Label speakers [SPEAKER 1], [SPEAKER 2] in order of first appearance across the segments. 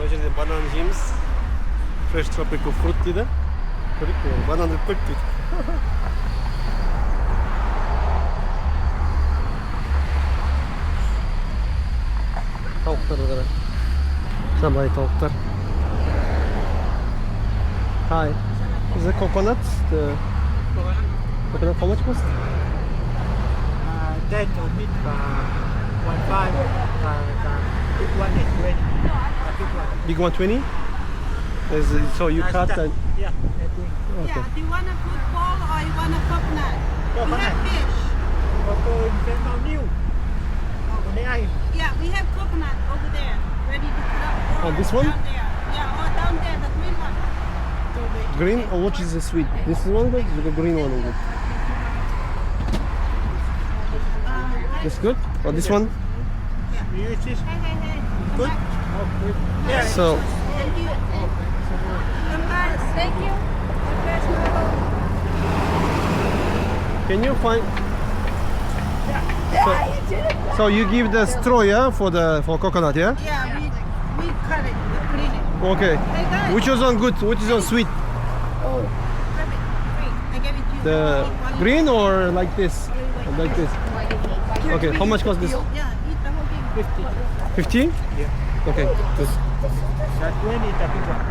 [SPEAKER 1] O жерде банан жейміз. Fresh tropical fruit дейді. Прикольно. Бананды көп дейді. Tavukları da. Sabahı tavuklar. Hi. Is the coconut? The coconut how much cost?
[SPEAKER 2] 10 or bit 1.5. Big one is 20.
[SPEAKER 1] Big one 20? So you cut and...
[SPEAKER 2] Yeah, I think.
[SPEAKER 1] Okay.
[SPEAKER 3] Yeah, do you want a fruit bowl or you want a coconut? We have fish. Yeah, we have coconut over there, ready to cut up.
[SPEAKER 1] Oh, this one?
[SPEAKER 3] Down there. Yeah, or down there, the green one.
[SPEAKER 1] Green or what is the sweet? This is one good? The green one is good. This good? Or this one?
[SPEAKER 2] You just
[SPEAKER 3] Hey.
[SPEAKER 2] good? Yeah.
[SPEAKER 1] So,
[SPEAKER 3] Thank you. Thank you.
[SPEAKER 1] can you find... So you give the straw, yeah, for coconut, yeah?
[SPEAKER 3] Yeah, we cut it, we clean it.
[SPEAKER 1] Okay.
[SPEAKER 3] Hey guys.
[SPEAKER 1] Which is on good? Which is on sweet?
[SPEAKER 3] Grab it. Green. I gave it to you.
[SPEAKER 1] The
[SPEAKER 3] One
[SPEAKER 1] green or like this? Or like this? Okay. How much cost this?
[SPEAKER 3] Yeah, eat the whole thing.
[SPEAKER 2] 50.
[SPEAKER 1] 15?
[SPEAKER 2] Yeah.
[SPEAKER 1] Okay. Good.
[SPEAKER 2] That 20 is the big one.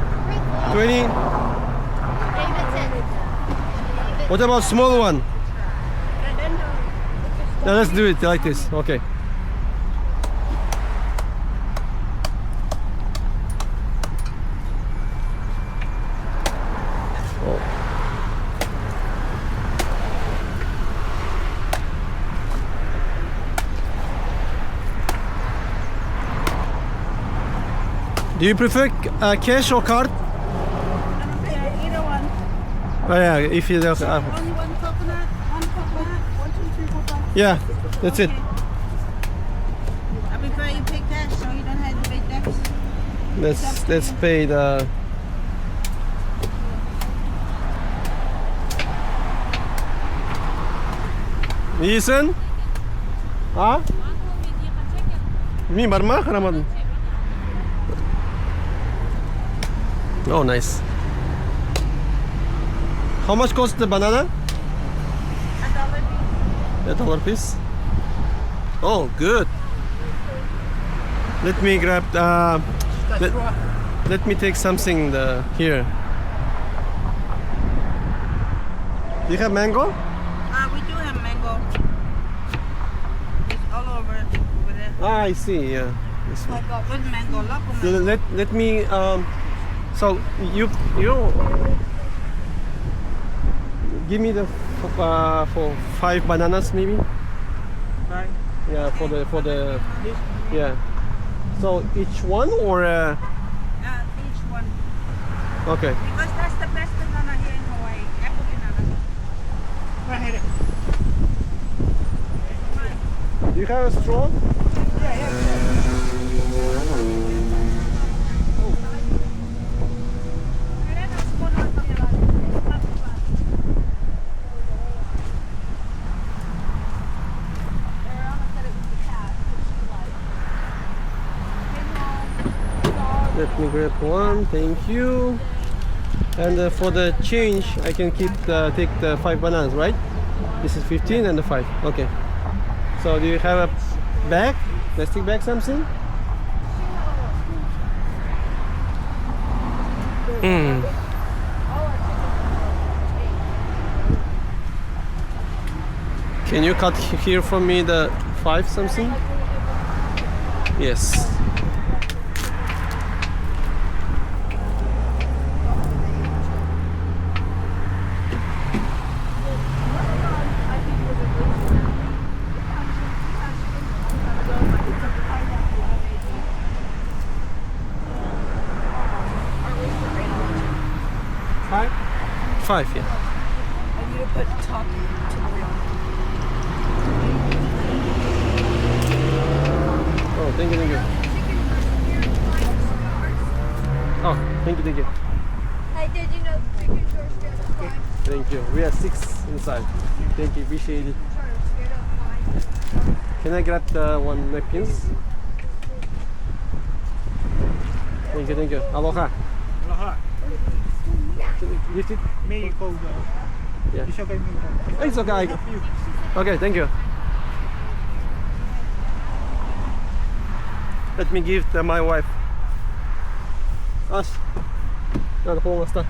[SPEAKER 1] 20. What about small one? Yeah, let's do it like this. Okay. Oh. Do you prefer cash or card?
[SPEAKER 3] Yeah, either one.
[SPEAKER 1] Oh, yeah, if you don't.
[SPEAKER 3] Only one coconut, one, two, three, four, five.
[SPEAKER 1] Yeah, that's it.
[SPEAKER 3] I prefer you pay cash so you don't have to pay tax.
[SPEAKER 1] Let's pay the. Listen. Ah? Mi barma Ramadan. Oh, nice. How much cost the banana? $1 piece. Oh, good. Let me grab. Let me take something here. Do you have mango?
[SPEAKER 3] We do have mango. It's all over there.
[SPEAKER 1] Ah, I see. Yeah. This one.
[SPEAKER 3] Good mango, local mango.
[SPEAKER 1] Let me. So you give me the for 5 bananas maybe.
[SPEAKER 2] Right.
[SPEAKER 1] Yeah, for the
[SPEAKER 2] This.
[SPEAKER 1] yeah. So each one or
[SPEAKER 3] Each one.
[SPEAKER 1] okay.
[SPEAKER 3] Because that's the best banana here in Hawaii. Apple banana.
[SPEAKER 2] Right here.
[SPEAKER 1] Do you have a straw? Let me grab one, thank you. And for the change, I can take the 5 bananas, right? This is 15 and the 5. Okay. So do you have a bag, plastic bag, something? Can you cut here for me the 5 something? Yes.
[SPEAKER 2] Five.
[SPEAKER 1] 5, yeah.
[SPEAKER 3] I need to put top to the real.
[SPEAKER 1] Oh, thank you. Oh, thank you.
[SPEAKER 4] Hey, did you know chicken short straight up fine?
[SPEAKER 1] Thank you. We are 6 inside. Thank you, appreciate it.
[SPEAKER 4] Straight up fine.
[SPEAKER 1] Can I grab the 1 napkins? Thank Thank you. Aloha.
[SPEAKER 2] Aloha.
[SPEAKER 1] Lift it.
[SPEAKER 2] May call the.
[SPEAKER 1] Yeah.
[SPEAKER 2] It's okay. May
[SPEAKER 1] It's okay. Okay, thank you. Let me give my wife. Ask. Надо полностью.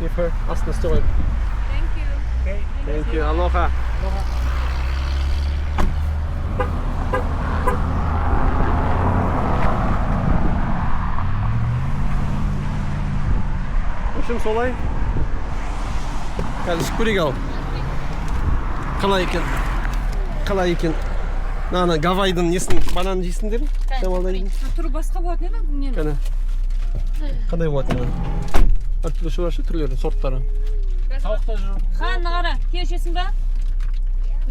[SPEAKER 1] Give her. Ask the story.
[SPEAKER 4] Thank you.
[SPEAKER 2] Okay.
[SPEAKER 1] Thank you. Aloha.
[SPEAKER 2] Aloha.
[SPEAKER 1] В общем, солай. Қазір көрейік ау. Қалай екен. Ана Гавайдың несін бананын жейсіңдер? Шамалда жейін.
[SPEAKER 4] Түрі басқа болатын еді нені?
[SPEAKER 1] Кәне. Қандай болады ана? Әртүрлі шығаршы түрлері, сорттары.
[SPEAKER 2] Тауықта жүр.
[SPEAKER 4] Қанны қара, тез жесің ба?